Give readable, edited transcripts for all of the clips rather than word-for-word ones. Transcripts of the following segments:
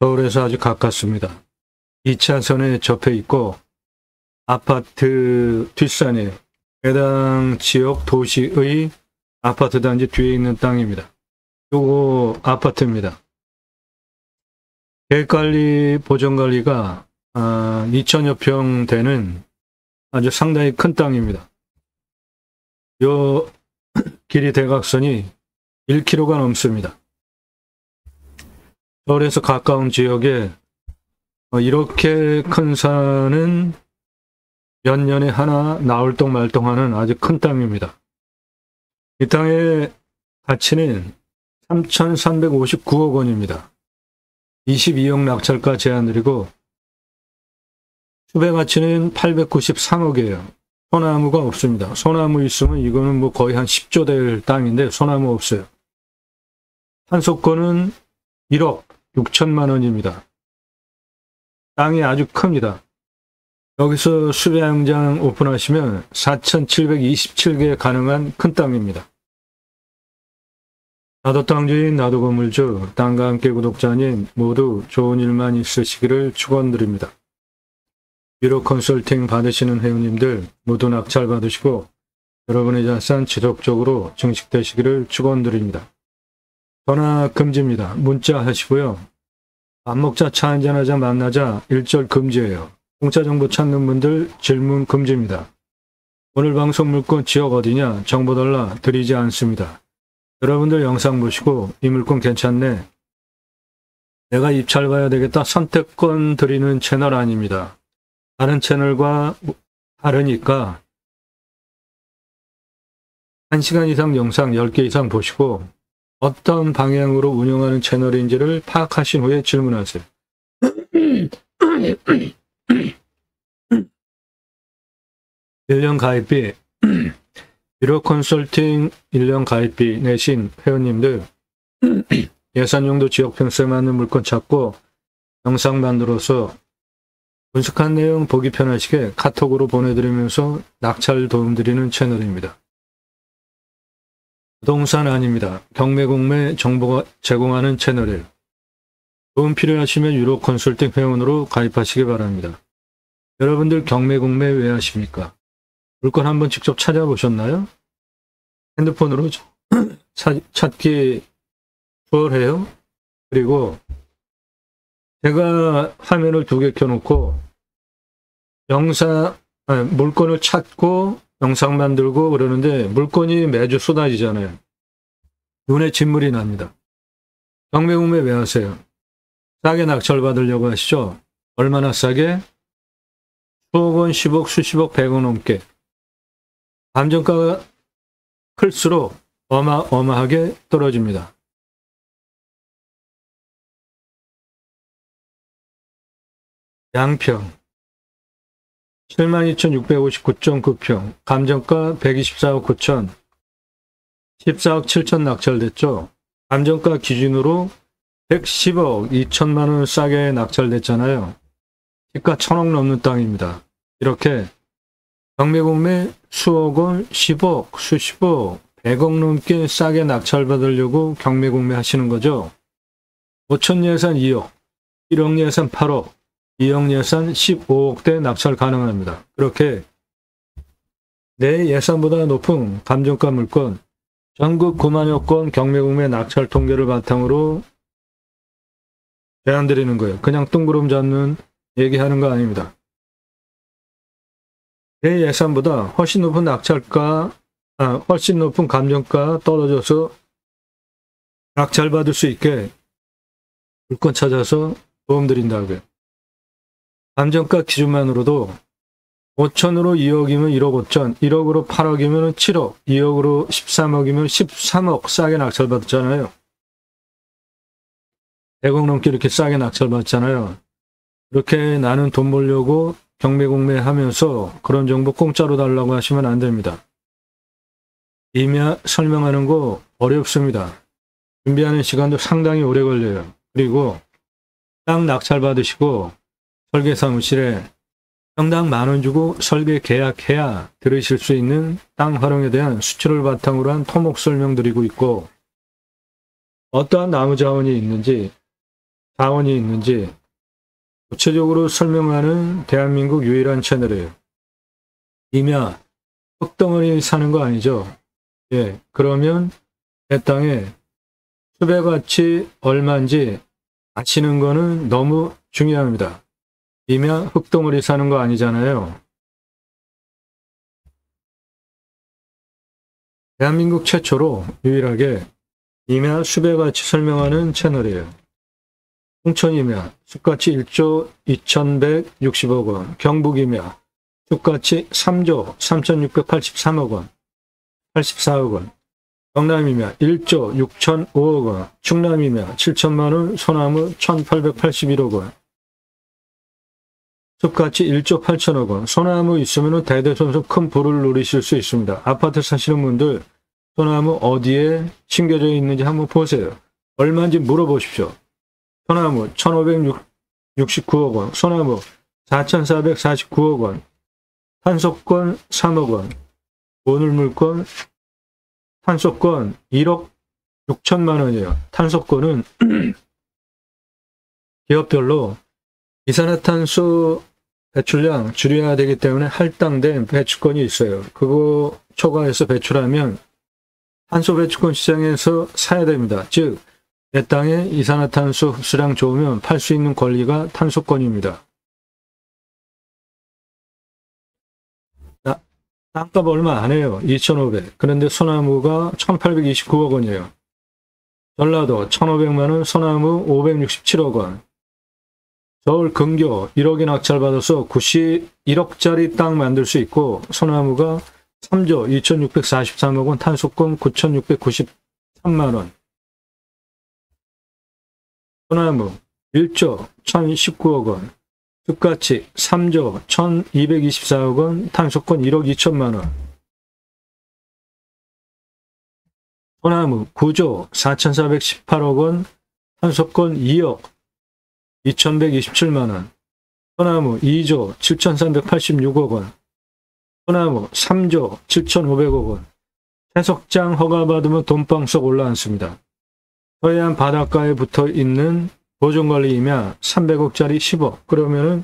서울에서 아주 가깝습니다. 2차선에 접해 있고 아파트 뒷산에 해당 지역 도시의 아파트 단지 뒤에 있는 땅입니다. 요거 아파트입니다. 계획관리, 보전관리가 2,000여 평 되는 아주 상당히 큰 땅입니다. 요 길이 대각선이 1km가 넘습니다. 서울에서 가까운 지역에 이렇게 큰 산은 몇 년에 하나 나올똥말똥하는 아주 큰 땅입니다. 이 땅의 가치는 3,359억 원입니다. 22억 낙찰가 제한드리고 수배 가치는 893억이에요. 소나무가 없습니다. 소나무 있으면 이거는 뭐 거의 한 10조 될 땅인데 소나무 없어요. 판소권은 1억 6천만 원입니다. 땅이 아주 큽니다. 여기서 수배양장 오픈하시면 4,727개 가능한 큰 땅입니다. 나도 땅주인, 나도 건물주, 땅과 함께 구독자님 모두 좋은 일만 있으시기를 축원드립니다. 유로 컨설팅 받으시는 회원님들 모두 낙찰 받으시고 여러분의 자산 지속적으로 증식되시기를 축원드립니다. 전화 금지입니다. 문자 하시고요. 밥 먹자, 차 한잔하자, 만나자 일절 금지예요. 공짜 정보 찾는 분들 질문 금지입니다. 오늘 방송 물건 지역 어디냐 정보 달라 드리지 않습니다. 여러분들 영상 보시고 이 물건 괜찮네. 내가 입찰 봐야 되겠다. 선택권 드리는 채널 아닙니다. 다른 채널과 다르니까 1시간 이상 영상 10개 이상 보시고 어떤 방향으로 운영하는 채널인지를 파악하신 후에 질문하세요. 1년 가입비, 유로 컨설팅 1년 가입비 내신 회원님들 예산용도 지역평수에 맞는 물건 찾고 영상 만들어서 분석한 내용 보기 편하시게 카톡으로 보내드리면서 낙찰 도움드리는 채널입니다. 부동산 아닙니다. 경매공매 정보가 제공하는 채널이에요. 도움 필요하시면 유로 컨설팅 회원으로 가입하시기 바랍니다. 여러분들 경매공매 왜 하십니까? 물건 한번 직접 찾아보셨나요? 핸드폰으로 찾기 수월해요. 그리고 제가 화면을 2개 켜놓고 물건을 찾고 영상 만들고 그러는데 물건이 매주 쏟아지잖아요. 눈에 진물이 납니다. 경매공매 왜 하세요? 싸게 낙찰 받으려고 하시죠? 얼마나 싸게? 수억 원, 10억, 수십억, 100억 넘게. 감정가가 클수록 어마어마하게 떨어집니다. 양평 72,659.9평 감정가 124억 9천 14억 7천 낙찰됐죠. 감정가 기준으로 110억 2천만 원 싸게 낙찰됐잖아요. 시가 1,000억 넘는 땅입니다. 이렇게 경매공매 수억 원, 10억, 수십억, 100억 넘게 싸게 낙찰받으려고 경매공매 하시는 거죠. 5천 예산 2억, 1억 예산 8억, 2억 예산 15억대 낙찰 가능합니다. 그렇게 내 예산보다 높은 감정가 물건, 전국 9만여 건 경매공매 낙찰 통계를 바탕으로 제안드리는 거예요. 그냥 뜬구름 잡는 얘기하는 거 아닙니다. 내 예산보다 훨씬 높은 낙찰가, 훨씬 높은 감정가 떨어져서 낙찰받을 수 있게 물건 찾아서 도움드린다고요. 감정가 기준만으로도 5천으로 2억이면 1억 5천, 1억으로 8억이면 7억, 2억으로 13억이면 13억 싸게 낙찰받았잖아요. 100억 넘게 이렇게 싸게 낙찰받잖아요. 이렇게 나는 돈 벌려고 경매공매 하면서 그런 정보 공짜로 달라고 하시면 안 됩니다. 이미 설명하는 거 어렵습니다. 준비하는 시간도 상당히 오래 걸려요. 그리고 땅 낙찰받으시고 설계사무실에 평당 10,000원 주고 설계 계약해야 들으실 수 있는 땅 활용에 대한 수치를 바탕으로 한 토목 설명 드리고 있고 어떠한 나무 자원이 있는지 자원이 있는지 구체적으로 설명하는 대한민국 유일한 채널이에요. 임야, 흙덩어리 사는 거 아니죠? 예, 그러면 내 땅에 수배가치 얼마인지 아시는 거는 너무 중요합니다. 임야, 흙덩어리 사는 거 아니잖아요. 대한민국 최초로 유일하게 임야 수배가치 설명하는 채널이에요. 홍천임야, 숲가치 1조 2160억 원, 경북임야, 숲가치 3조 3683억 원, 84억 원, 경남임야 1조 6005억 원, 충남임야 7천만 원, 소나무 1881억 원, 숲가치 1조 8천억 원, 소나무 있으면 대대손손 큰 부를 누리실 수 있습니다. 아파트 사시는 분들 소나무 어디에 심겨져 있는지 한번 보세요. 얼마인지 물어보십시오. 소나무 1569억 원, 소나무 4449억 원, 탄소권 3억 원, 오늘물권 탄소권 1억 6천만 원이에요. 탄소권은 기업별로 이산화탄소 배출량 줄여야 되기 때문에 할당된 배출권이 있어요. 그거 초과해서 배출하면 탄소 배출권 시장에서 사야 됩니다. 즉 내 땅에 이산화탄소 흡수량 좋으면 팔 수 있는 권리가 탄소권입니다. 땅값 얼마 안 해요. 2,500. 그런데 소나무가 1,829억 원이에요. 전라도 1,500만 원, 소나무 567억 원. 서울 근교 1억이 낙찰받아서 91억짜리 땅 만들 수 있고 소나무가 3조 2,643억 원, 탄소권 9,693만 원. 소나무 1조 1,019억 원, 숲가치 3조 1,224억 원, 탄소권 1억 2천만 원. 소나무 9조 4,418억 원, 탄소권 2억 2,127만 원. 소나무 2조 7,386억 원, 소나무 3조 7,500억 원. 해석장 허가받으면 돈방 썩 올라앉습니다. 서해안 바닷가에 붙어 있는 보존관리임야 300억짜리 10억. 그러면은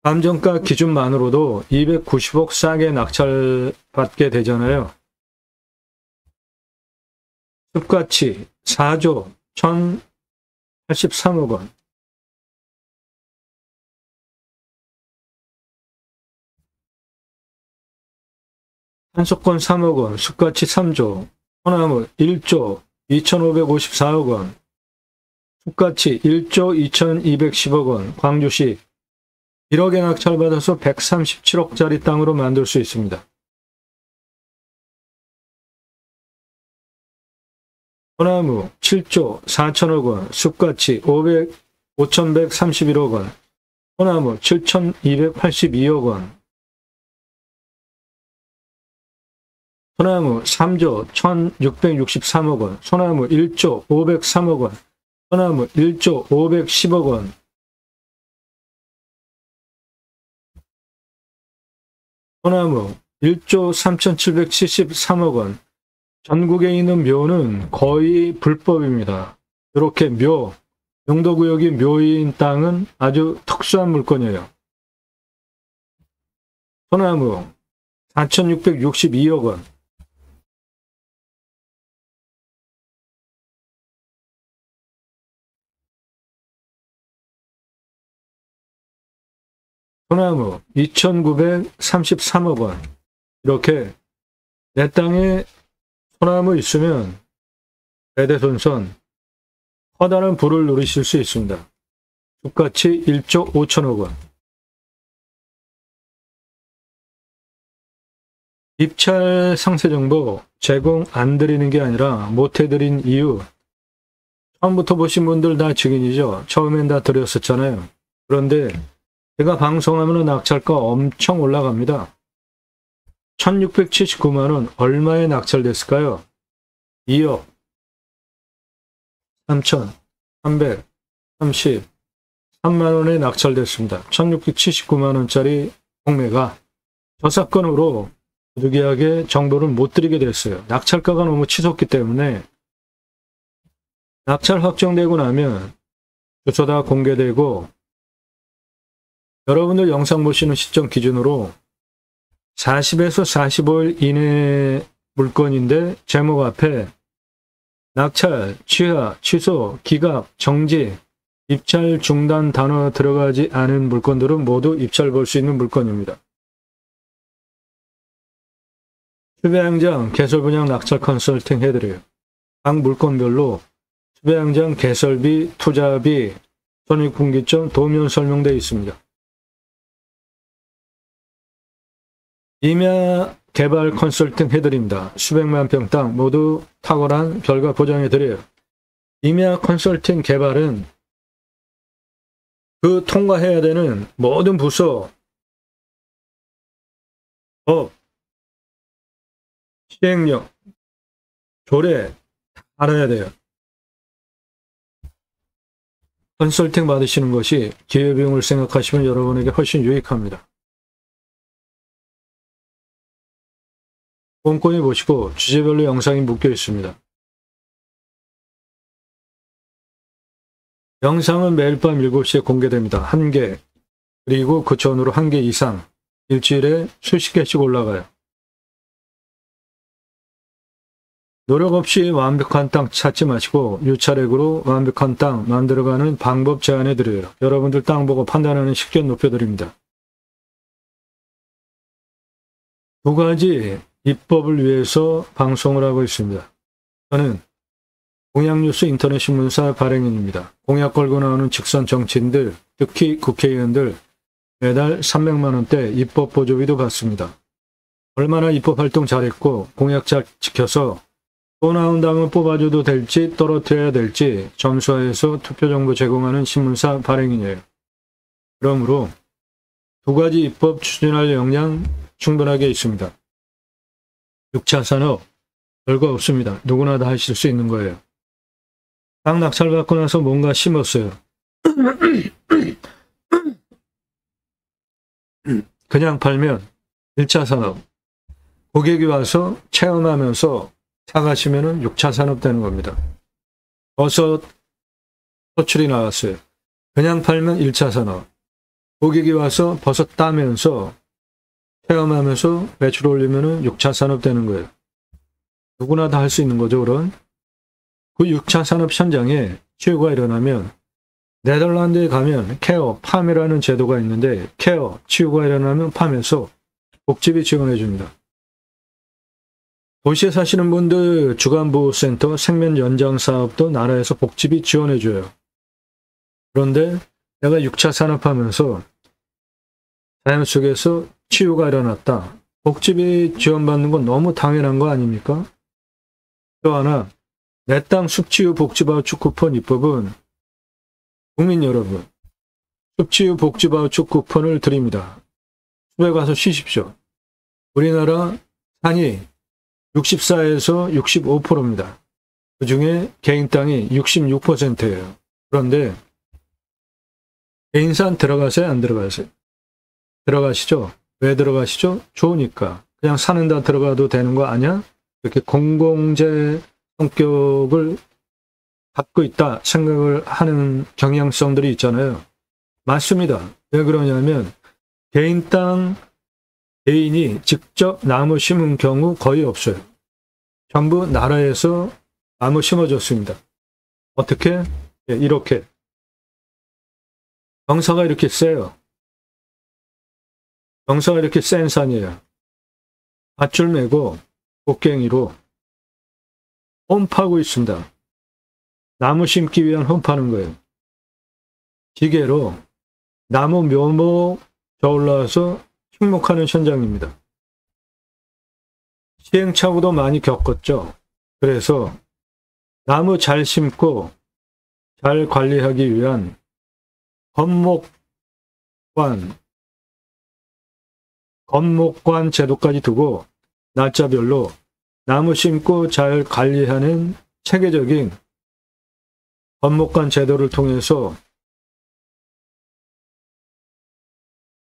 감정가 기준만으로도 290억 싸게 낙찰받게 되잖아요. 숲가치 4조 1,083억 원. 탄소권 3억 원, 숲가치 3조, 소나무 1조 2,554억 원, 숲가치 1조 2,210억 원, 광주시 1억에 낙찰받아서 137억짜리 땅으로 만들 수 있습니다. 소나무 7조 4천억 원, 숲가치 5,131억 원, 소나무 7,282억 원, 소나무 3조 1,663억 원, 소나무 1조 503억 원, 소나무 1조 510억 원, 소나무 1조 3,773억 원. 전국에 있는 묘는 거의 불법입니다. 이렇게 용도구역이 묘인 땅은 아주 특수한 물건이에요. 소나무 4,662억 원, 소나무 2,933억 원. 이렇게 내 땅에 소나무 있으면 대대손손 커다란 부를 누리실 수 있습니다. 숲가치 1조 5천억 원. 입찰 상세정보 제공 안 드리는 게 아니라 못 해드린 이유, 처음부터 보신 분들 다 증인이죠. 처음엔 다 드렸었잖아요. 그런데 제가 방송하면 낙찰가 엄청 올라갑니다. 1,679만 원 얼마에 낙찰됐을까요? 2억 3,333만 원에 낙찰됐습니다. 1,679만 원짜리 공매가 저사건으로 부득이하게 정보를 못 드리게 됐어요. 낙찰가가 너무 치솟기 때문에 낙찰 확정되고 나면 주소 다 공개되고 여러분들 영상 보시는 시점 기준으로 40에서 45일 이내 물건인데 제목 앞에 낙찰, 취하, 취소, 기각, 정지, 입찰 중단 단어 들어가지 않은 물건들은 모두 입찰 볼 수 있는 물건입니다. 수배양장, 개설 분양 낙찰 컨설팅 해드려요. 각 물건별로 수배양장, 개설비, 투자비, 손익분기점, 도면 설명되어 있습니다. 임야 개발 컨설팅 해드립니다. 수백만 평 땅 모두 탁월한 결과 보장해드려요. 임야 컨설팅 개발은 그 통과해야 되는 모든 부서, 법, 시행령, 조례 다 알아야 돼요. 컨설팅 받으시는 것이 기회비용을 생각하시면 여러분에게 훨씬 유익합니다. 꼼꼼히 보시고 주제별로 영상이 묶여 있습니다. 영상은 매일 밤 7시에 공개됩니다. 1개, 그리고 그 전후로 1개 이상 일주일에 수십 개씩 올라가요. 노력 없이 완벽한 땅 찾지 마시고 유차렉으로 완벽한 땅 만들어가는 방법 제안해 드려요. 여러분들 땅 보고 판단하는 식견 높여드립니다. 두 가지 입법을 위해서 방송을 하고 있습니다. 저는 공약뉴스 인터넷 신문사 발행인입니다. 공약 걸고 나오는 직선 정치인들, 특히 국회의원들 매달 300만 원대 입법 보조비도 받습니다. 얼마나 입법 활동 잘했고 공약 잘 지켜서 또 나온다면 뽑아줘도 될지 떨어뜨려야 될지 점수화해서 투표정보 제공하는 신문사 발행인이에요. 그러므로 두 가지 입법 추진할 역량 충분하게 있습니다. 6차 산업 별거 없습니다. 누구나 다 하실 수 있는 거예요. 땅 낙찰받고 나서 뭔가 심었어요. 그냥 팔면 1차 산업. 고객이 와서 체험하면서 사가시면 6차 산업 되는 겁니다. 버섯 소출이 나왔어요. 그냥 팔면 1차 산업. 고객이 와서 버섯 따면서 체험하면서 매출 올리면 6차 산업 되는 거예요. 누구나 다 할 수 있는 거죠. 그런 그 6차 산업 현장에 치유가 일어나면 네덜란드에 가면 케어, 팜이라는 제도가 있는데 케어, 치유가 일어나면 팜에서 복지비 지원해 줍니다. 도시에 사시는 분들 주간보호센터 생면 연장 사업도 나라에서 복지비 지원해 줘요. 그런데 내가 6차 산업하면서 자연 속에서 치유가 일어났다. 복지비 지원받는 건 너무 당연한 거 아닙니까? 또 하나, 내 땅 숲치유 복지바우처 쿠폰 입법은 국민 여러분, 숲치유 복지바우처 쿠폰을 드립니다. 숲에 가서 쉬십시오. 우리나라 산이 64에서 65%입니다. 그 중에 개인 땅이 66%예요. 그런데 개인산 들어가세요? 안 들어가세요? 들어가시죠? 왜 들어가시죠? 좋으니까. 그냥 사는 다 들어가도 되는 거 아니야? 이렇게 공공재 성격을 갖고 있다 생각을 하는 경향성들이 있잖아요. 맞습니다. 왜 그러냐면 개인 땅 개인이 직접 나무 심은 경우 거의 없어요. 전부 나라에서 나무 심어줬습니다. 어떻게? 예, 이렇게. 경사가 이렇게 세요. 경사가 이렇게 센 산이에요. 밧줄 메고 곡괭이로 홈파고 있습니다. 나무 심기 위한 홈파는 거예요. 기계로 나무 묘목 저올라와서 식목하는 현장입니다. 시행착오도 많이 겪었죠. 그래서 나무 잘 심고 잘 관리하기 위한 건목관 제도까지 두고 날짜별로 나무 심고 잘 관리하는 체계적인 건목관 제도를 통해서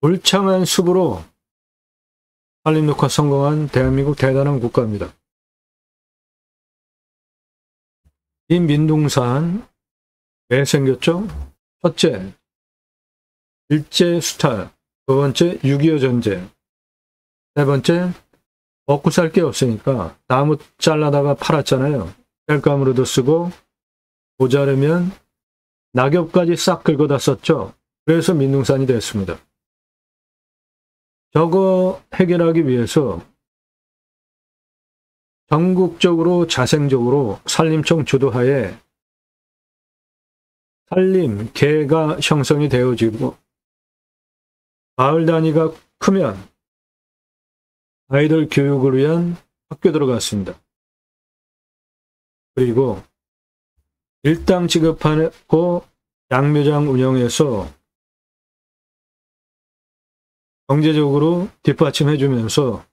울창한 숲으로 산림녹화 성공한 대한민국 대단한 국가입니다. 이 민둥산 왜 생겼죠? 첫째, 일제 수탈. 두 번째, 6.25 전쟁. 세 번째, 먹고 살 게 없으니까 나무 잘라다가 팔았잖아요. 땔감으로도 쓰고 모자르면 낙엽까지 싹 긁어다 썼죠. 그래서 민둥산이 됐습니다. 저거 해결하기 위해서 전국적으로 자생적으로 산림청 주도하에 산림, 개가 형성이 되어지고 마을 단위가 크면 아이들 교육을 위한 학교 들어갔습니다. 그리고 일당 지급하고 양묘장 운영해서 경제적으로 뒷받침해주면서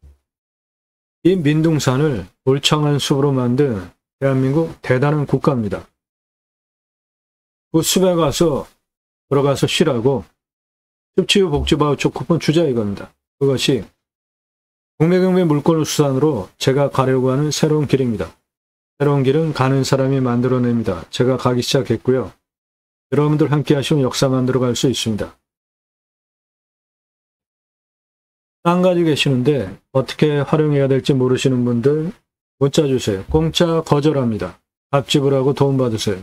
이 민둥산을 울창한 숲으로 만든 대한민국 대단한 국가입니다. 그 숲에 가서 들어가서 쉬라고 습치유 복지바우처 쿠폰 주자 이겁니다. 그것이 국내경매 물건을 수단으로 제가 가려고 하는 새로운 길입니다. 새로운 길은 가는 사람이 만들어냅니다. 제가 가기 시작했고요. 여러분들 함께 하시면 역사 만들어 갈 수 있습니다. 땅 가지고 계시는데 어떻게 활용해야 될지 모르시는 분들 문자 주세요. 공짜 거절합니다. 값 지불하고 도움 받으세요.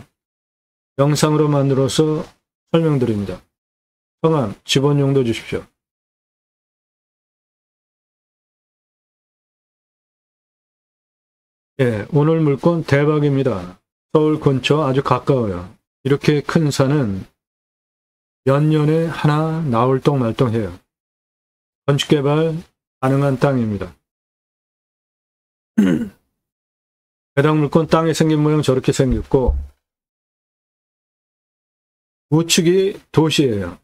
영상으로 만들어서 설명드립니다. 성함, 지번용도 주십시오. 예, 오늘 물건 대박입니다. 서울 근처 아주 가까워요. 이렇게 큰 산은 몇 년에 하나 나올 똥말똥해요. 건축개발 가능한 땅입니다. 해당 물건 땅에 생긴 모양 저렇게 생겼고 우측이 도시예요.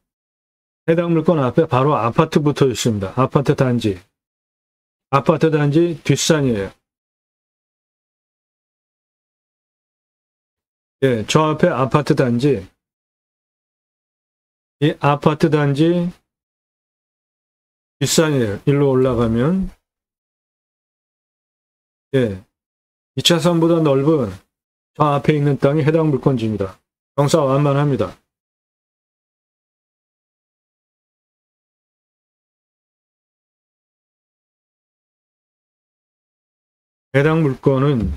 해당 물건 앞에 바로 아파트 붙어 있습니다. 아파트 단지. 아파트 단지 뒷산이에요. 예, 저 앞에 아파트 단지. 이 아파트 단지 뒷산이에요. 일로 올라가면. 예, 2차선보다 넓은 저 앞에 있는 땅이 해당 물건지입니다. 경사 완만합니다. 해당 물건은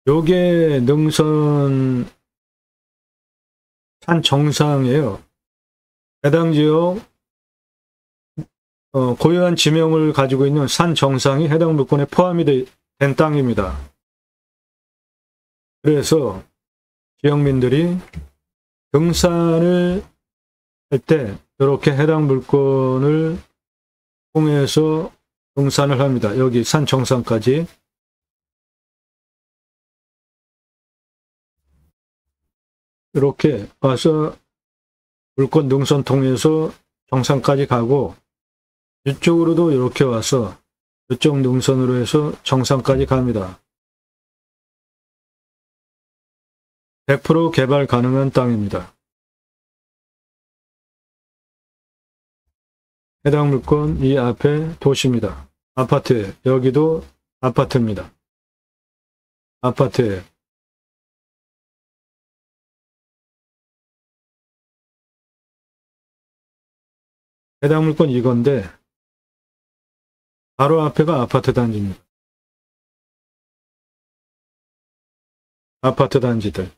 요게 능선 산 정상이에요. 해당 지역 고유한 지명을 가지고 있는 산 정상이 해당 물건에 포함이 된 땅입니다. 그래서 지역민들이 등산을 할 때 이렇게 해당 물건을 통해서 등산을 합니다. 여기 산 정상까지. 이렇게 와서 물건 능선 통해서 정상까지 가고 이쪽으로도 이렇게 와서 이쪽 능선으로 해서 정상까지 갑니다. 100% 개발 가능한 땅입니다. 해당 물건 이 앞에 도시입니다. 아파트에 여기도 아파트입니다. 아파트에 해당 물건 이건데 바로 앞에가 아파트 단지입니다. 아파트 단지들.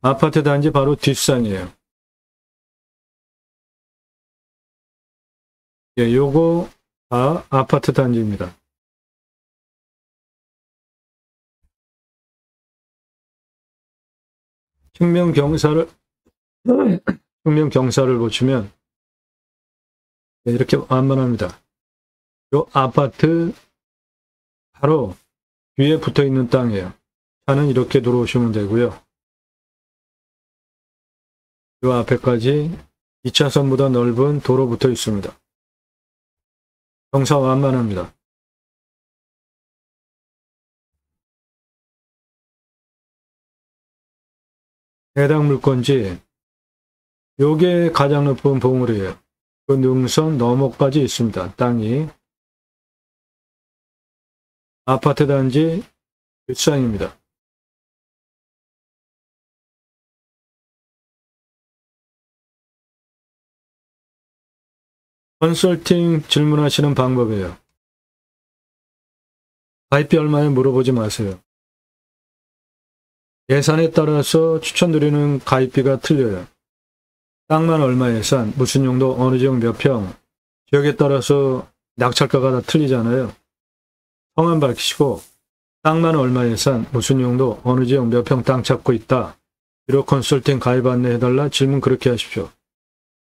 아파트 단지 바로 뒷산이에요. 예, 요거 다 아파트 단지입니다. 측면 경사를 보시면 이렇게 완만합니다. 요 아파트 바로 위에 붙어 있는 땅이에요. 차는 이렇게 들어오시면 되고요. 요 앞에까지 2차선보다 넓은 도로 붙어 있습니다. 경사 완만합니다. 해당 물건지 요게 가장 높은 봉우리예요. 그 능선 너머까지 있습니다. 땅이. 아파트 단지 뒷산입니다. 컨설팅 질문하시는 방법이에요. 가입비 얼마에 물어보지 마세요. 예산에 따라서 추천드리는 가입비가 틀려요. 땅만 얼마 예산, 무슨 용도, 어느 지역 몇 평, 지역에 따라서 낙찰가가 다 틀리잖아요. 성함 밝히시고 땅만 얼마 예산, 무슨 용도, 어느 지역 몇 평 땅 찾고 있다. 비록 컨설팅 가입 안내해달라. 질문 그렇게 하십시오.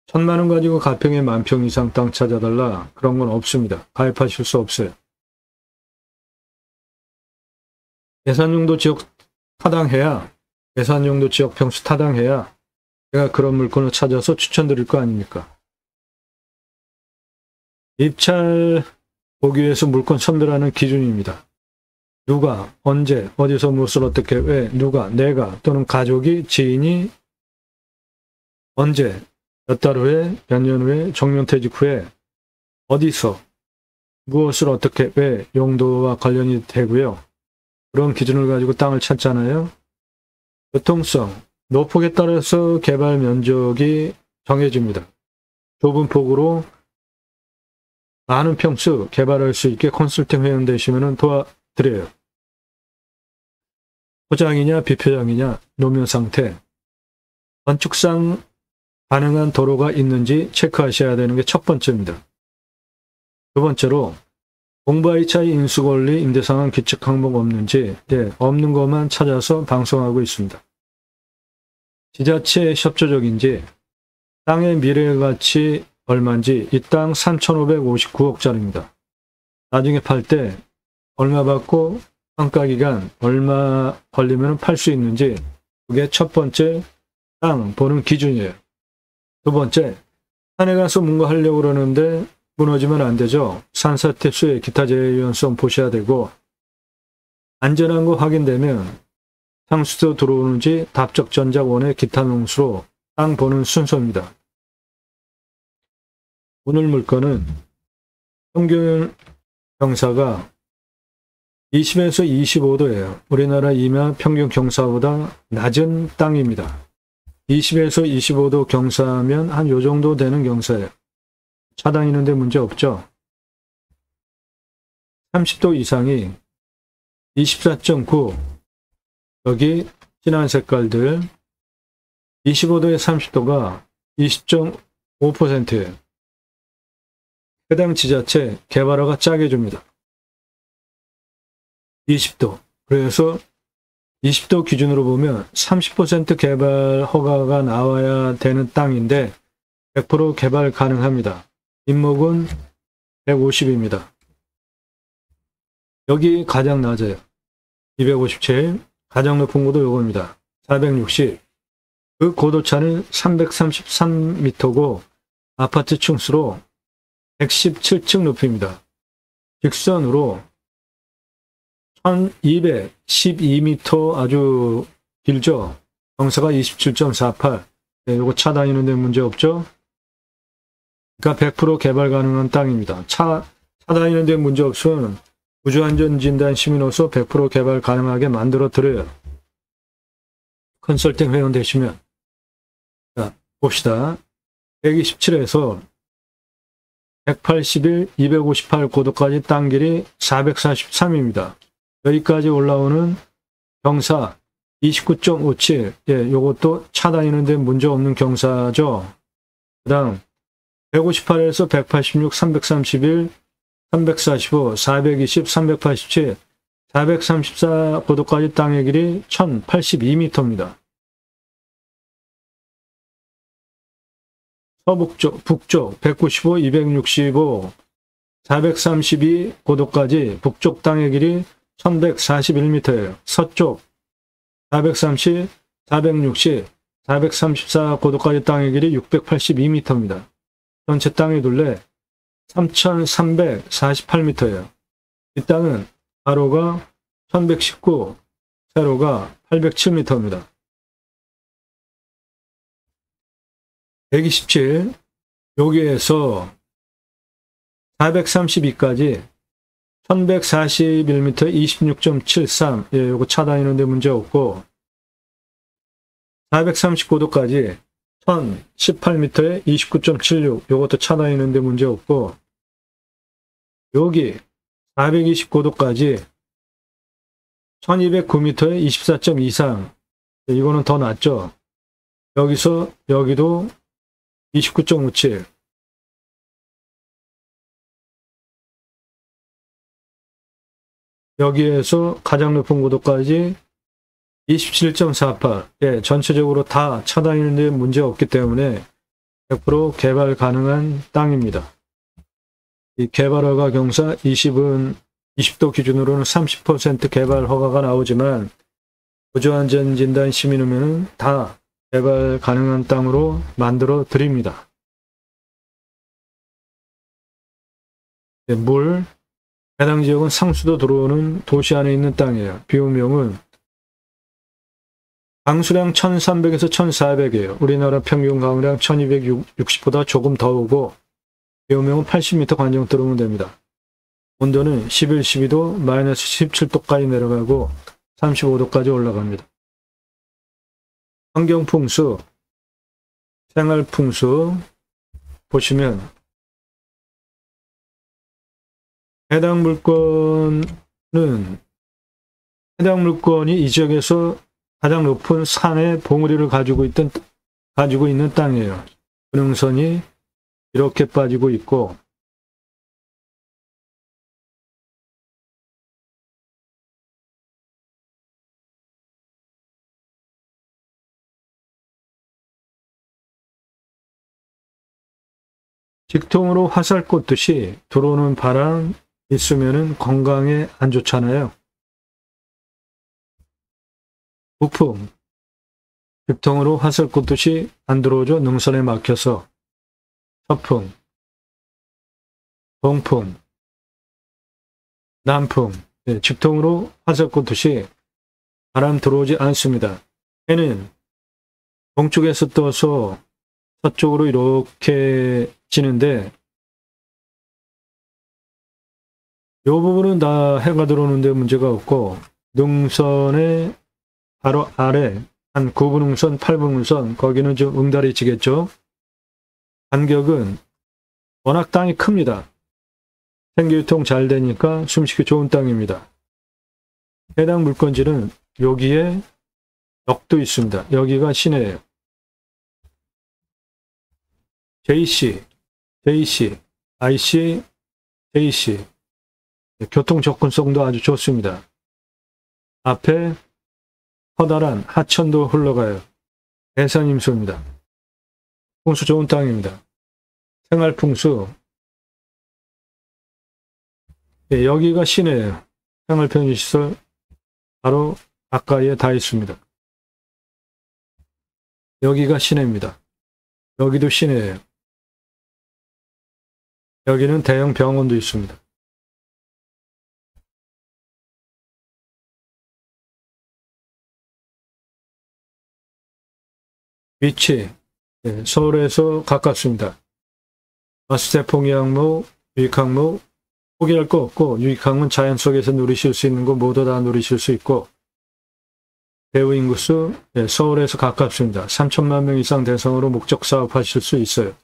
1,000만 원 가지고 가평에 10,000평 이상 땅 찾아달라. 그런 건 없습니다. 가입하실 수 없어요. 예산용도 지역 타당해야, 예산용도 지역 평수 타당해야 제가 그런 물건을 찾아서 추천드릴 거 아닙니까? 입찰 보기 위해서 물건 선별하는 기준입니다. 누가, 언제, 어디서 무엇을 어떻게, 왜, 누가, 내가 또는 가족이, 지인이 언제, 몇 달 후에, 몇 년 후에, 정년퇴직 후에 어디서 무엇을 어떻게, 왜, 용도와 관련이 되고요. 그런 기준을 가지고 땅을 찾잖아요. 교통성, 노폭에 따라서 개발 면적이 정해집니다. 좁은 폭으로 많은 평수 개발할 수 있게 컨설팅 회원 되시면 도와드려요. 포장이냐 비포장이냐 노면 상태, 건축상 가능한 도로가 있는지 체크하셔야 되는 게 첫 번째입니다. 두 번째로 공부와의 차이, 인수권리, 임대상황, 규칙 항목 없는지, 없는 것만 찾아서 방송하고 있습니다. 지자체 협조적인지, 땅의 미래가치 얼마인지, 이 땅 3,559억짜리입니다. 나중에 팔 때 얼마 받고 평가기간 얼마 걸리면 팔 수 있는지, 그게 첫 번째 땅 보는 기준이에요. 두 번째, 산에 가서 뭔가 하려고 그러는데 무너지면 안 되죠. 산사태 수해 기타 재해 유연성 보셔야 되고, 안전한 거 확인되면 상수도 들어오는지 답적 전작 원의 기타 명수로 땅 보는 순서입니다. 오늘 물건은 평균 경사가 20에서 25도예요. 우리나라 임야 평균 경사보다 낮은 땅입니다. 20에서 25도 경사면 한 요 정도 되는 경사예요. 차다니는데 문제 없죠. 30도 이상이 24.9, 여기 진한 색깔들 25도에 30도가 20.5%예요. 해당 지자체 개발허가 짜게 줍니다. 20도. 그래서 20도 기준으로 보면 30% 개발 허가가 나와야 되는 땅인데 100% 개발 가능합니다. 인목은 150입니다. 여기 가장 낮아요. 257. 가장 높은 곳도 요겁니다. 460. 그 고도차는 333m고 아파트 층수로 117층 높이입니다. 직선으로 1212m 아주 길죠. 경사가 27.48. 요거 차 다니는데 문제 없죠. 그러니까 100% 개발 가능한 땅입니다. 차 다니는데 문제 없으면 우주안전진단 시민으로서 100% 개발 가능하게 만들어 드려요. 컨설팅 회원 되시면. 자, 봅시다. 127에서 181, 258 고도까지 땅 길이 443입니다. 여기까지 올라오는 경사 29.57. 예, 요것도 차 다니는데 문제 없는 경사죠. 그 다음 158에서 186, 331, 345, 420, 387, 434 고도까지 땅의 길이 1082m입니다. 서북쪽, 북쪽 195, 265, 432 고도까지 북쪽 땅의 길이 1141m예요. 서쪽 430, 460, 434 고도까지 땅의 길이 682m입니다. 전체 땅의 둘레 3348m예요. 이 땅은 가로가 1119, 세로가 807m입니다. 127, 여기에서 432까지 1141m 26.73. 예, 요거 차 다니는데 문제 없고 439도까지 선 18m에 29.76 요것도 차다 있는데 문제 없고, 여기 429도까지 1209m에 24.23 이거는 더 낫죠. 여기서 여기도 29.57 여기에서 가장 높은 고도까지 27.48 예, 전체적으로 다 차다니는데 문제 없기 때문에 100% 개발 가능한 땅입니다. 이 개발허가 경사 20도 기준으로는 30% 개발 허가가 나오지만 구조안전진단 시민으면 다 개발 가능한 땅으로 만들어 드립니다. 네, 물, 해당 지역은 상수도 들어오는 도시 안에 있는 땅이에요. 비용명은 강수량 1300에서 1400이에요. 우리나라 평균 강우량 1260보다 조금 더 오고 비용명은 80m 관정 들어오면 됩니다. 온도는 11, 12도, 마이너스 17도까지 내려가고 35도까지 올라갑니다. 환경풍수, 생활풍수 보시면 해당 물건이 이 지역에서 가장 높은 산의 봉우리를 가지고 있는 땅이에요. 근흥선이 이렇게 빠지고 있고 직통으로 화살 꽂듯이 들어오는 바람 있으면은 건강에 안 좋잖아요. 북풍, 직통으로 화살 꽂듯이 안 들어오죠. 능선에 막혀서. 서풍, 동풍, 남풍, 네, 직통으로 화살 꽂듯이 바람 들어오지 않습니다. 해는 동쪽에서 떠서 서쪽으로 이렇게 지는데 이 부분은 다 해가 들어오는데 문제가 없고 능선의 바로 아래 한 9분 능선, 8분 능선 거기는 좀 응달이 지겠죠. 간격은 워낙 땅이 큽니다. 생기유통 잘 되니까 숨쉬기 좋은 땅입니다. 해당 물건지는 여기에 역도 있습니다. 여기가 시내예요. JC, IC, JC 교통 접근성도 아주 좋습니다. 앞에 커다란 하천도 흘러가요. 대산임수입니다. 풍수 좋은 땅입니다. 생활풍수 예, 여기가 시내예요. 생활편의시설 바로 가까이에 다 있습니다. 여기가 시내입니다. 여기도 시내예요. 여기는 대형 병원도 있습니다. 위치 네, 서울에서 가깝습니다. 마스대풍 항목, 유익항목 포기할 거 없고 유익항은 자연 속에서 누리실 수 있는 거 모두 다 누리실 수 있고 배우 인구수 네, 서울에서 가깝습니다. 3천만 명 이상 대상으로 목적 사업하실 수 있어요.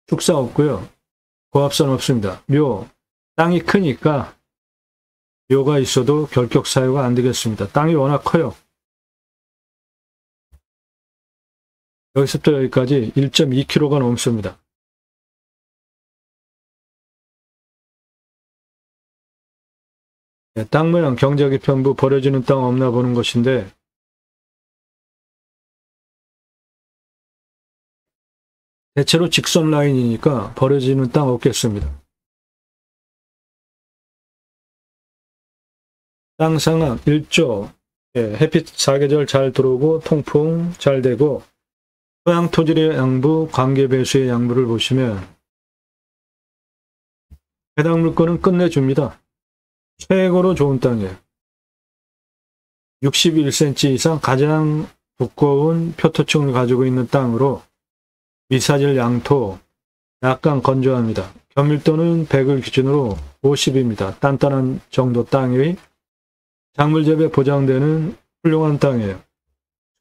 축사 없고요. 고압선 없습니다. 묘 땅이 크니까 묘가 있어도 결격 사유가 안 되겠습니다. 땅이 워낙 커요. 여기서부터 여기까지 1.2km가 넘습니다. 네, 땅 모양 경작의 편부 버려지는 땅 없나 보는 것인데 대체로 직선 라인이니까 버려지는 땅 없겠습니다. 땅 상황 1조 예, 햇빛 사계절 잘 들어오고 통풍 잘 되고 토양 토질의 양부, 관계 배수의 양부를 보시면 해당 물건은 끝내줍니다. 최고로 좋은 땅이에요. 61cm 이상 가장 두꺼운 표토층을 가지고 있는 땅으로 미사질 양토 약간 건조합니다. 견밀도는 100을 기준으로 50입니다. 단단한 정도 땅이 작물 재배 보장되는 훌륭한 땅이에요.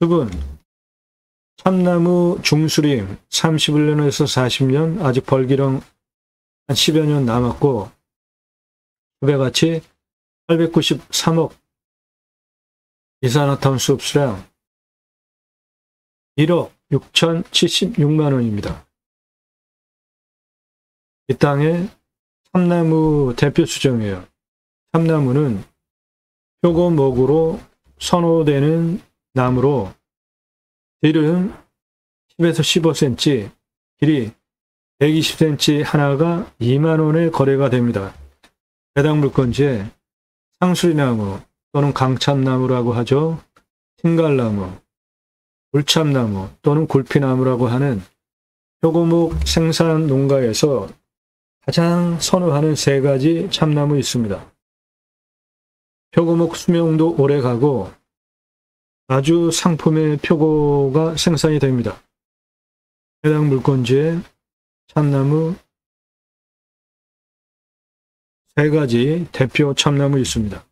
수분 참나무 중수림 31년에서 40년, 아직 벌기령 한 10여 년 남았고, 수배가치 893억, 이산화탄소 흡수량 1억 6,076만 원입니다. 이 땅의 참나무 대표 수정이에요. 참나무는 표고목으로 선호되는 나무로 길은 10에서 15cm, 길이 120cm 하나가 2만 원에 거래가 됩니다. 해당 물건지에 상수리나무 또는 강참나무라고 하죠. 흰갈나무, 굴참나무 또는 굴피나무라고 하는 표고목 생산 농가에서 가장 선호하는 세 가지 참나무 있습니다. 표고목 수명도 오래 가고 아주 상품의 표고가 생산이 됩니다. 해당 물건지에 참나무 세 가지 대표 참나무 있습니다.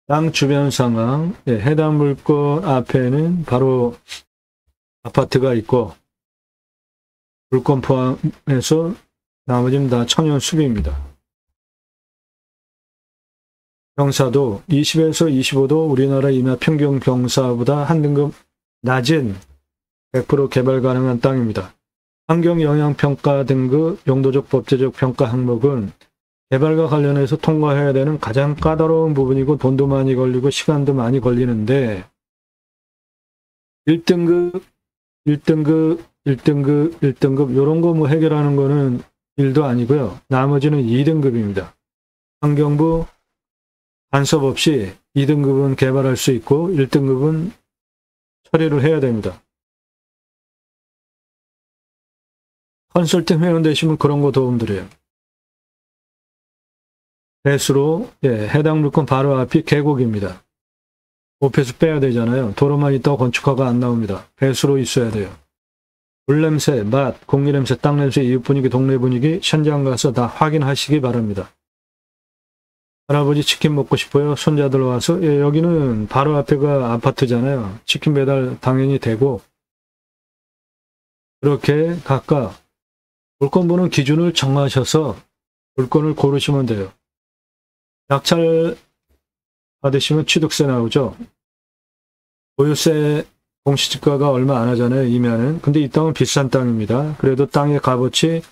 땅 주변 상황, 해당 물건 앞에는 바로 아파트가 있고 물건 포함해서 나머지는 다 천연 숲입니다. 경사도 20에서 25도, 우리나라 임야 평균 경사보다 한 등급 낮은 100% 개발 가능한 땅입니다. 환경영향평가 등급 용도적 법제적 평가 항목은 개발과 관련해서 통과해야 되는 가장 까다로운 부분이고 돈도 많이 걸리고 시간도 많이 걸리는데 1등급, 1등급, 1등급, 1등급 이런 거 뭐 해결하는 거는 일도 아니고요. 나머지는 2등급입니다. 환경부 간섭 없이 2등급은 개발할 수 있고 1등급은 처리를 해야 됩니다. 컨설팅 회원 되시면 그런 거 도움드려요. 배수로, 해당 물건 바로 앞이 계곡입니다. 오폐수 빼야 되잖아요. 도로만 있다고 건축허가 안 나옵니다. 배수로 있어야 돼요. 물냄새, 맛, 공기냄새, 땅냄새, 이웃 분위기, 동네 분위기 현장 가서 다 확인하시기 바랍니다. 할아버지 치킨 먹고 싶어요. 손자들 와서. 여기는 바로 앞에가 아파트잖아요. 치킨 배달 당연히 되고 그렇게 각각 물건 보는 기준을 정하셔서 물건을 고르시면 돼요. 낙찰 받으시면 취득세 나오죠. 보유세 공시지가가 얼마 안 하잖아요. 임야는. 근데 이 땅은 비싼 땅입니다. 그래도 땅의 값어치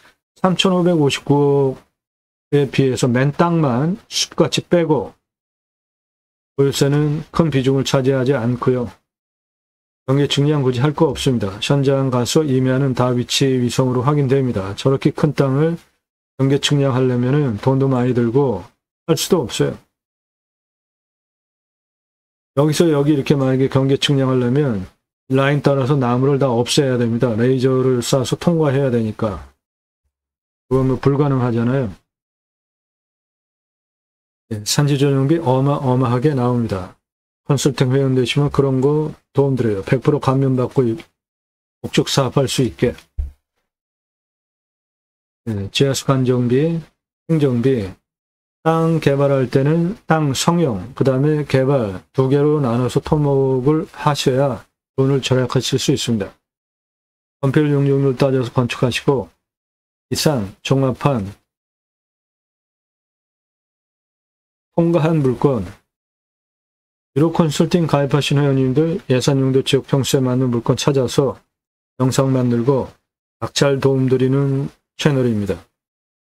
3,559억에 비해서 맨 땅만 숲같이 빼고 보유세는 큰 비중을 차지하지 않고요. 경계 측량 굳이 할 거 없습니다. 현장 가서 임야는 다 위치 위성으로 확인됩니다. 저렇게 큰 땅을 경계 측량하려면 돈도 많이 들고 할 수도 없어요. 여기서 여기 이렇게 만약에 경계 측량하려면 라인 따라서 나무를 다 없애야 됩니다. 레이저를 쏴서 통과해야 되니까. 그건 뭐 불가능하잖아요. 산지 전용비 어마어마하게 나옵니다. 컨설팅 회원 되시면 그런 거 도움드려요. 100% 감면받고 목적 사업할 수 있게. 지하수 관정비, 행정비, 땅 개발할 때는 땅 성형, 그 다음에 개발 두 개로 나눠서 토목을 하셔야 돈을 절약하실 수 있습니다. 건폐율 용적률 따져서 건축하시고 이상 종합한 통과한 물건 유로 컨설팅 가입하신 회원님들 예산용도 지역 평수에 맞는 물건 찾아서 영상 만들고 낙찰 도움드리는 채널입니다.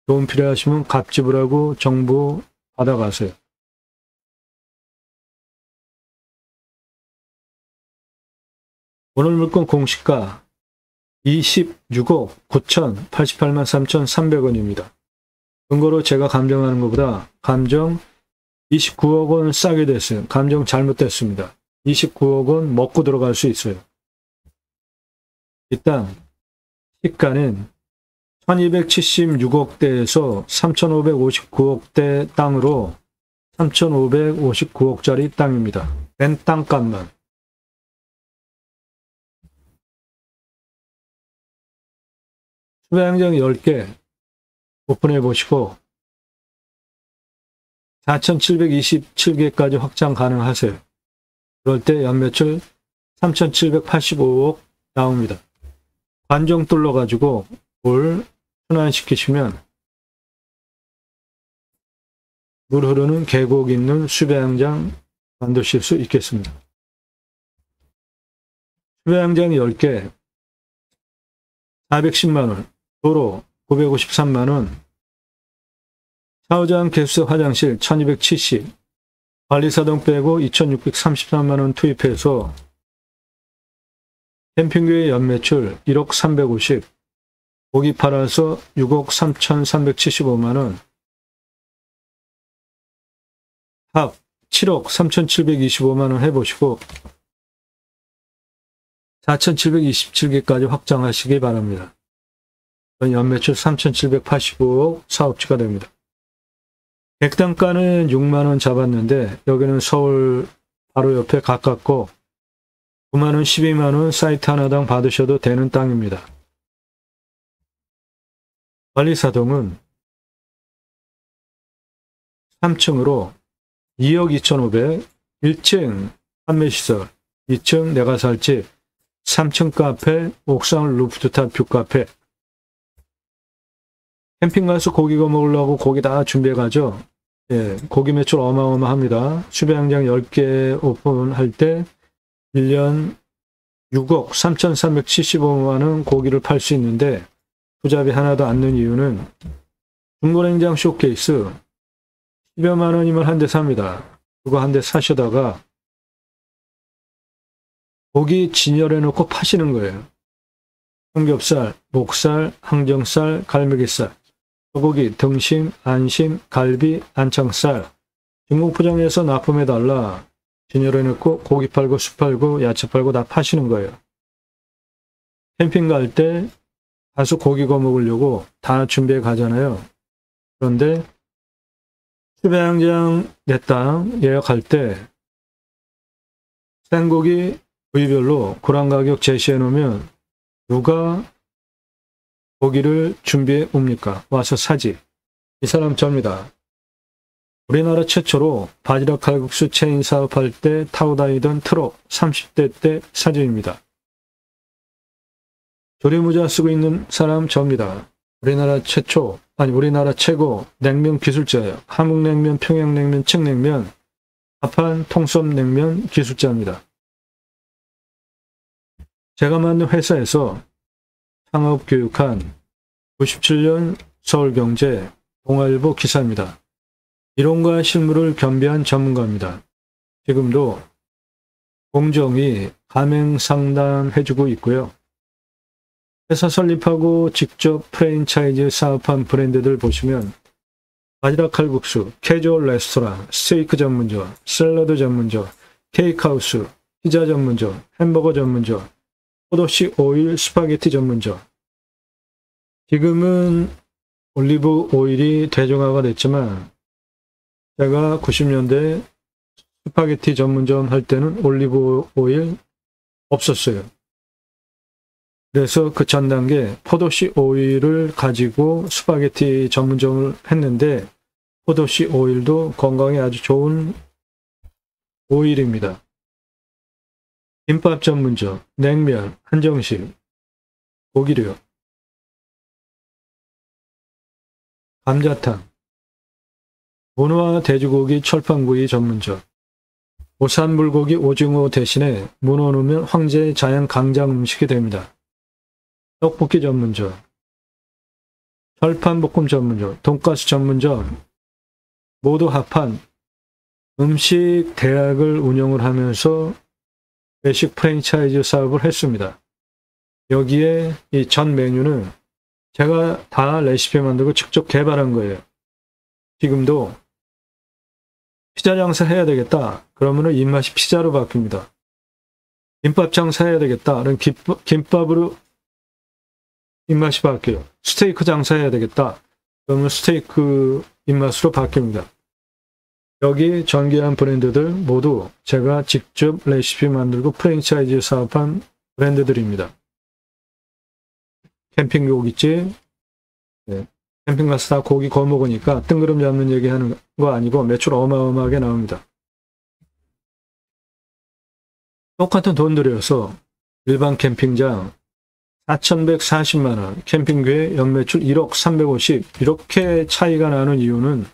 도움 필요하시면 갑지불하고 정보 받아가세요. 오늘 물건 공시가 26억 9,088만 3,300원입니다. 근거로 제가 감정하는 것보다 감정 29억 원 싸게 됐어요. 감정 잘못됐습니다. 29억 원 먹고 들어갈 수 있어요. 일단 시가는 1276억대에서 3559억대 땅으로 3559억짜리 땅입니다. 맨 땅값만. 수배항정 10개, 오픈해 보시고 4,727개까지 확장 가능하세요. 그럴 때 연매출 3,785억 나옵니다. 관종 뚫러가지고 물 순환시키시면 물 흐르는 계곡 있는 수배양장 만드실 수 있겠습니다. 수배양장 10개 410만원, 도로 953만원, 샤워장, 개수석, 화장실 1270, 관리사동 빼고 2633만원 투입해서 캠핑교의 연매출 1억 350, 고기 팔아서 6억 3375만원, 합 7억 3725만원 해보시고 4,727개까지 확장하시기 바랍니다. 연매출 3,785억 사업주가 됩니다. 객단가는 6만원 잡았는데 여기는 서울 바로 옆에 가깝고 9만원, 12만원 사이트 하나당 받으셔도 되는 땅입니다. 관리사동은 3층으로 2억 2,500, 1층 판매시설, 2층 내가 살 집, 3층 카페, 옥상 루프탑 뷰카페. 캠핑 가서 고기 구워 먹으려고 고기 다 준비해 가죠. 예, 고기 매출 어마어마합니다. 수배양장 10개 오픈할 때 1년 6억 3,375만원 고기를 팔 수 있는데 투자비 하나도 안 넣는 이유는 중고냉장 쇼케이스 10여만 원이면 한 대 삽니다. 그거 한 대 사시다가 고기 진열해 놓고 파시는 거예요. 삼겹살, 목살, 항정살, 갈매기살, 소고기, 등심, 안심, 갈비, 안창살 중국 포장해서 납품해달라. 진열해 놓고 고기 팔고 술 팔고 야채 팔고 다 파시는 거예요. 캠핑 갈 때 가서 고기 구워 먹으려고 다 준비해 가잖아요. 그런데 수배양장 내 땅 예약할 때 생고기 부위별로 구랑 가격 제시해 놓으면 누가 고기를 준비해 옵니까? 와서 사지. 이 사람 접니다. 우리나라 최초로 바지락 칼국수 체인 사업할 때 타고 다니던 트럭 30대 때 사진입니다. 조리모자 쓰고 있는 사람 접니다. 우리나라 최고 냉면 기술자예요. 함흥냉면, 평양냉면, 칡냉면, 합한 통섭냉면 기술자입니다. 제가 만든 회사에서 창업 교육한 97년 서울경제 동아일보 기사입니다. 이론과 실무를 겸비한 전문가입니다. 지금도 공정히 가맹 상담해주고 있고요. 회사 설립하고 직접 프랜차이즈 사업한 브랜드들 보시면 바지락 칼국수, 캐주얼 레스토랑, 스테이크 전문점, 샐러드 전문점, 케이크하우스, 피자 전문점, 햄버거 전문점, 포도씨 오일 스파게티 전문점. 지금은 올리브 오일이 대중화가 됐지만 제가 90년대 스파게티 전문점 할 때는 올리브 오일 없었어요. 그래서 그 전 단계 포도씨 오일을 가지고 스파게티 전문점을 했는데 포도씨 오일도 건강에 아주 좋은 오일입니다. 김밥 전문점, 냉면, 한정식, 고기류, 감자탕, 문어와 돼지고기 철판구이 전문점, 오산불고기 오징어 대신에 문어 넣으면 황제의 자연 강장 음식이 됩니다. 떡볶이 전문점, 철판볶음 전문점, 돈가스 전문점 모두 합한 음식 대학을 운영을 하면서 외식 프랜차이즈 사업을 했습니다. 여기에 이 전 메뉴는 제가 다 레시피 만들고 직접 개발한 거예요. 지금도 피자 장사 해야 되겠다. 그러면 입맛이 피자로 바뀝니다. 김밥 장사 해야 되겠다. 그럼 김밥으로 입맛이 바뀌어요. 스테이크 장사해야 되겠다. 그러면 스테이크 입맛으로 바뀝니다. 여기 전개한 브랜드들 모두 제가 직접 레시피 만들고 프랜차이즈 사업한 브랜드들입니다. 캠핑 고깃집, 캠핑 가서 다 고기 구워 먹으니까 뜬구름 잡는 얘기 하는 거 아니고 매출 어마어마하게 나옵니다. 똑같은 돈 들여서 일반 캠핑장 4,140만 원, 캠핑교회 연매출 1억 350 이렇게 차이가 나는 이유는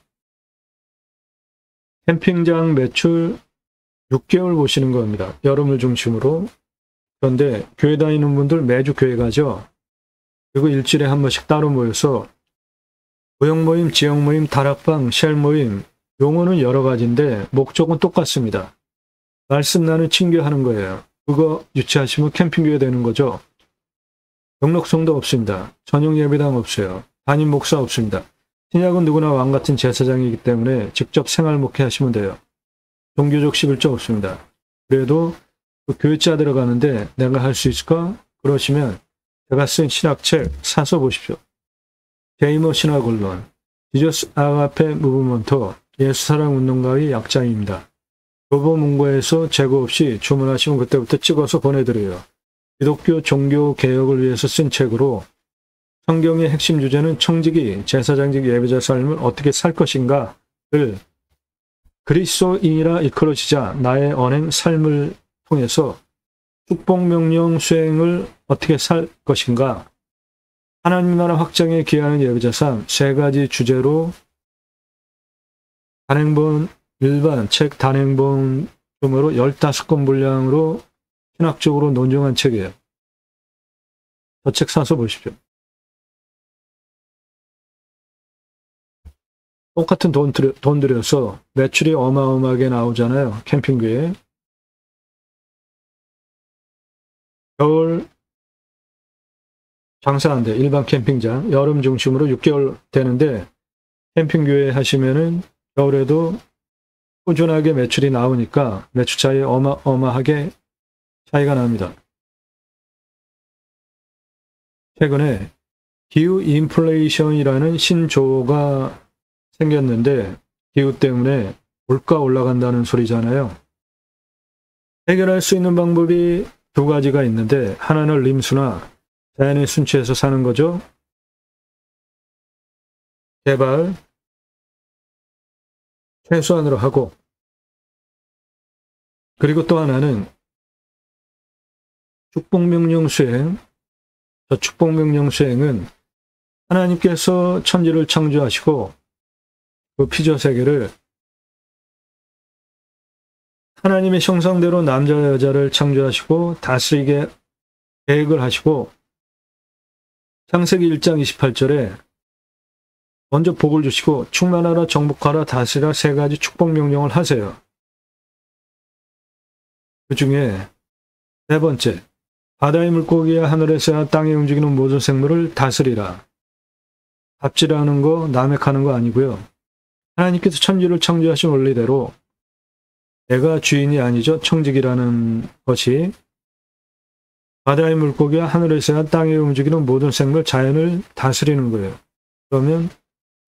캠핑장 매출 6개월 보시는 겁니다. 여름을 중심으로. 그런데 교회 다니는 분들 매주 교회 가죠. 그리고 일주일에 한 번씩 따로 모여서 모형 모임, 지역 모임, 다락방, 쉘 모임 용어는 여러 가지인데 목적은 똑같습니다. 말씀 나누 친교하는 거예요. 그거 유치하시면 캠핑교회 되는 거죠. 등록성도 없습니다. 전용 예배당 없어요. 담임 목사 없습니다. 신약은 누구나 왕같은 제사장이기 때문에 직접 생활 목회하시면 돼요. 종교적 11조 없습니다. 그래도 그 교회자 들어가는데 내가 할 수 있을까? 그러시면 제가 쓴 신학책 사서 보십시오. 제이머 신학언론, 지저스 아가페 무브먼트, 예수사랑운동가의 약자입니다. 교보문고에서 재고 없이 주문하시면 그때부터 찍어서 보내드려요. 기독교 종교개혁을 위해서 쓴 책으로 성경의 핵심 주제는 청지기, 제사장직 예배자 삶을 어떻게 살 것인가를 그리스도인이라 이끌어지자 나의 언행 삶을 통해서 축복명령 수행을 어떻게 살 것인가, 하나님 나라 확장에 기하는 예배자 삶 세 가지 주제로 단행본 일반 책 단행본 중으로 15권 분량으로 신학적으로 논증한 책이에요. 저 책 사서 보십시오. 똑같은 돈 들여서 매출이 어마어마하게 나오잖아요. 캠핑교회. 겨울 장사 안 돼. 일반 캠핑장. 여름 중심으로 6개월 되는데 캠핑교회 하시면은 겨울에도 꾸준하게 매출이 나오니까 매출 차이 어마어마하게 차이가 납니다. 최근에 기후 인플레이션이라는 신조어가 생겼는데 기후 때문에 물가 올라간다는 소리잖아요. 해결할 수 있는 방법이 두 가지가 있는데 하나는 림수나 자연의 순치에서 사는 거죠. 제발 최소한으로 하고, 그리고 또 하나는 축복명령 수행. 저 축복명령 수행은 하나님께서 천지를 창조하시고 그 피조세계를 하나님의 형상대로 남자와 여자를 창조하시고 다스리게 계획을 하시고 창세기 1장 28절에 먼저 복을 주시고 충만하라 정복하라 다스리라 세 가지 축복명령을 하세요. 그 중에 네 번째, 바다의 물고기와 하늘의 새와 땅에 움직이는 모든 생물을 다스리라. 갑질하는 거, 남획하는 거 아니고요. 하나님께서 천지를 창조하신 원리대로 내가 주인이 아니죠. 청직이라는 것이 바다의 물고기와 하늘의 새와 땅에 움직이는 모든 생물, 자연을 다스리는 거예요. 그러면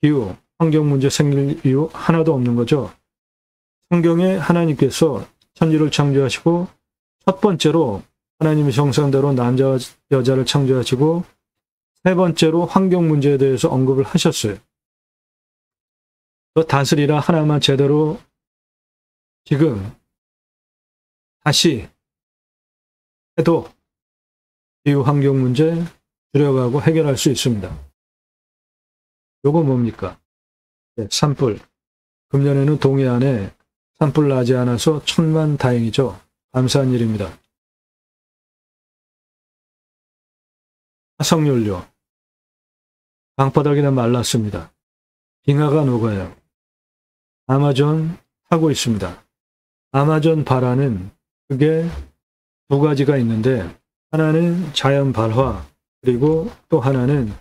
기후, 환경 문제 생길 이유 하나도 없는 거죠. 성경에 하나님께서 천지를 창조하시고 첫 번째로 하나님의 형상대로 남자와 여자를 창조하시고 세 번째로 환경 문제에 대해서 언급을 하셨어요. 또 다스리라 하나만 제대로 지금 다시 해도 기후 환경 문제 줄여가고 해결할 수 있습니다. 요거 뭡니까? 네, 산불. 금년에는 동해안에 산불 나지 않아서 천만 다행이죠. 감사한 일입니다. 화석연료. 방바닥이나 말랐습니다. 빙하가 녹아요. 아마존 하고 있습니다. 아마존 발화는 그게 두 가지가 있는데 하나는 자연 발화, 그리고 또 하나는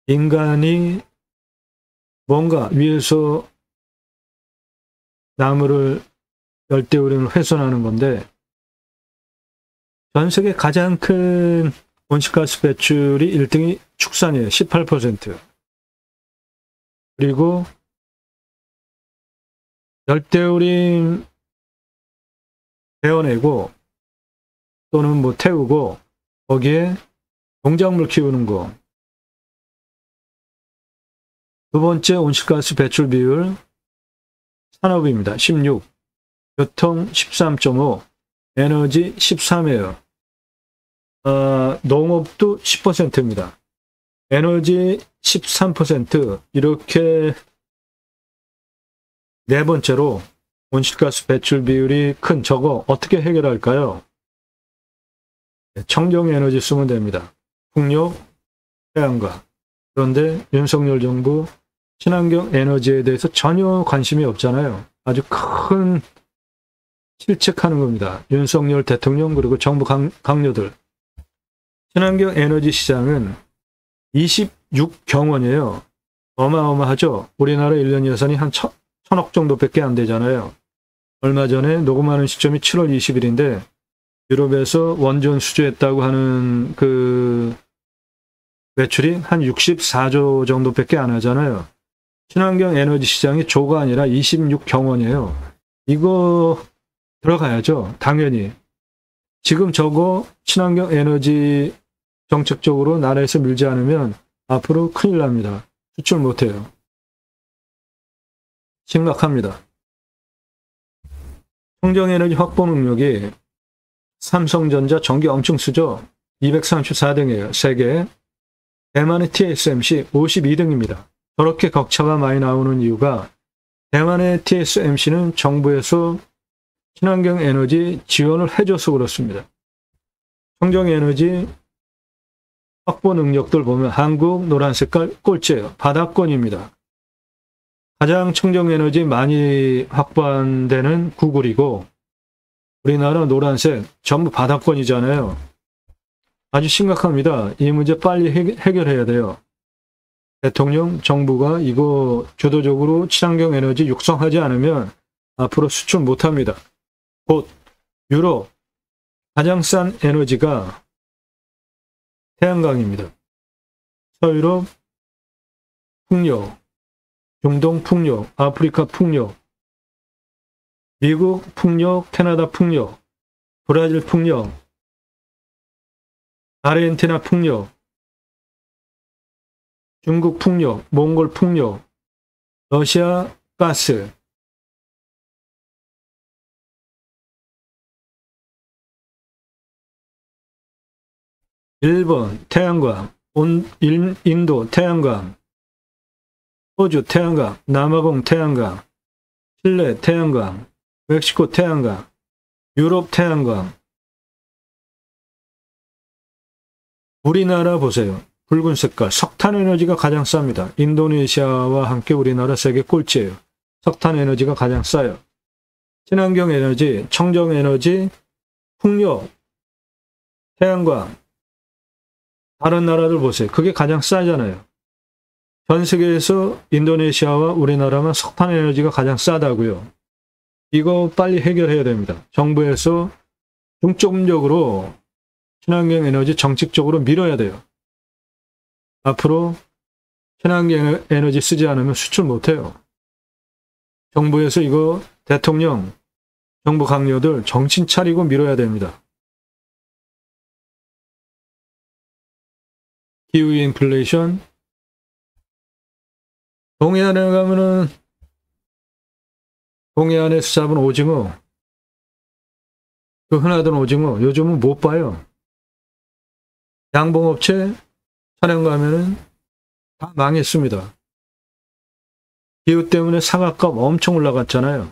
인간이 뭔가 위에서 나무를 열대우림을 훼손하는 건데 전 세계 가장 큰 온실가스 배출이 1등이 축산이에요. 18%. 그리고 열대우림 베어내고 또는 뭐 태우고 거기에 농작물 키우는 거, 두 번째 온실가스 배출 비율 산업입니다. 16, 교통 13.5, 에너지 13이에요. 농업도 10%입니다. 에너지 13%, 이렇게 네 번째로 온실가스 배출 비율이 큰 저거 어떻게 해결할까요? 청정에너지 쓰면 됩니다. 풍력, 태양광. 그런데 윤석열 정부 친환경 에너지에 대해서 전혀 관심이 없잖아요. 아주 큰 실책하는 겁니다. 윤석열 대통령 그리고 정부 강요들. 친환경 에너지 시장은 26경원이에요. 어마어마하죠. 우리나라 1년 예산이 한 1,000억 정도밖에 안 되잖아요. 얼마 전에 녹음하는 시점이 7월 20일인데 유럽에서 원전 수주했다고 하는 그 매출이 한 64조 정도밖에 안 하잖아요. 친환경 에너지 시장이 조가 아니라 26경원이에요. 이거 들어가야죠. 당연히. 지금 저거 친환경 에너지 정책적으로 나라에서 밀지 않으면 앞으로 큰일 납니다. 수출 못해요. 심각합니다. 청정에너지 확보 능력이 삼성전자 전기 엄청 쓰죠. 234등이에요. 세계. 대만의 TSMC 52등입니다. 저렇게 격차가 많이 나오는 이유가 대만의 TSMC는 정부에서 친환경 에너지 지원을 해줘서 그렇습니다. 청정에너지 확보 능력들 보면 한국 노란 색깔 꼴찌예요. 바닥권입니다. 가장 청정에너지 많이 확보한 데는 구글이고 우리나라 노란색 전부 바닥권이잖아요. 아주 심각합니다. 이 문제 빨리 해결해야 돼요. 대통령, 정부가 이거 주도적으로 친환경 에너지 육성하지 않으면 앞으로 수출 못합니다. 곧 유럽 가장 싼 에너지가 태양광입니다. 서유럽 풍력, 중동 풍력, 아프리카 풍력, 미국 풍력, 캐나다 풍력, 브라질 풍력, 아르헨티나 풍력, 중국 풍력, 몽골 풍력, 러시아 가스, 일본 태양광, 인도 태양광, 호주 태양광, 남아공 태양광, 칠레 태양광, 멕시코 태양광, 유럽 태양광. 우리나라 보세요. 붉은 색깔 석탄 에너지가 가장 쌉니다. 인도네시아와 함께 우리나라 세계 꼴찌예요. 석탄 에너지가 가장 싸요. 친환경 에너지, 청정 에너지, 풍력, 태양광. 다른 나라들 보세요. 그게 가장 싸잖아요. 전 세계에서 인도네시아와 우리나라만 석탄 에너지가 가장 싸다고요. 이거 빨리 해결해야 됩니다. 정부에서 중점적으로 친환경 에너지 정책적으로 밀어야 돼요. 앞으로 친환경 에너지 쓰지 않으면 수출 못해요. 정부에서 이거 대통령, 정부 강요들 정신 차리고 밀어야 됩니다. 기후 인플레이션. 동해안에 가면은 동해안에서 잡은 오징어, 그 흔하던 오징어 요즘은 못 봐요. 양봉업체 촬영 가면은 다 망했습니다. 기후 때문에 사과값 엄청 올라갔잖아요.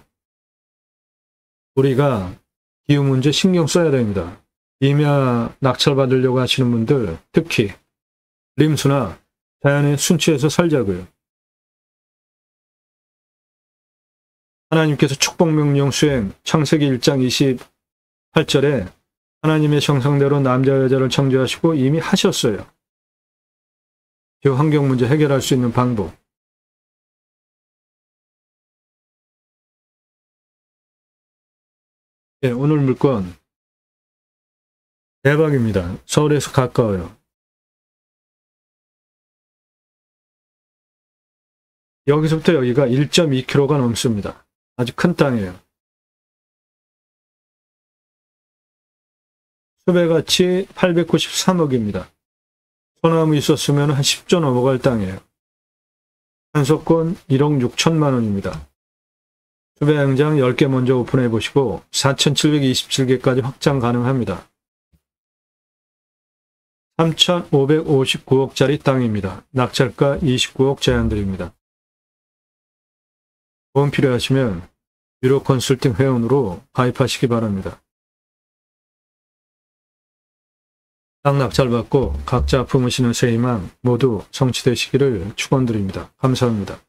우리가 기후 문제 신경 써야 됩니다. 임야 낙찰받으려고 하시는 분들 특히 림수나 자연의 순치에서 살자고요. 하나님께서 축복명령 수행 창세기 1장 28절에 하나님의 형상대로 남자 여자를 창조하시고 이미 하셨어요. 그 환경 문제 해결할 수 있는 방법. 네, 오늘 물건 대박입니다. 서울에서 가까워요. 여기서부터 여기가 1.2km가 넘습니다. 아주 큰 땅이에요. 수배가치 893억입니다. 소나무 있었으면 한 10조 넘어갈 땅이에요. 단속권 1억 6천만 원입니다. 주배양장 10개 먼저 오픈해 보시고 4,727개까지 확장 가능합니다. 3,559억짜리 땅입니다. 낙찰가 29억 제한드립니다. 도움 필요하시면 유로 컨설팅 회원으로 가입하시기 바랍니다. 땅 낙찰받고 각자 품으시는 새 희망 모두 성취되시기를 축원드립니다. 감사합니다.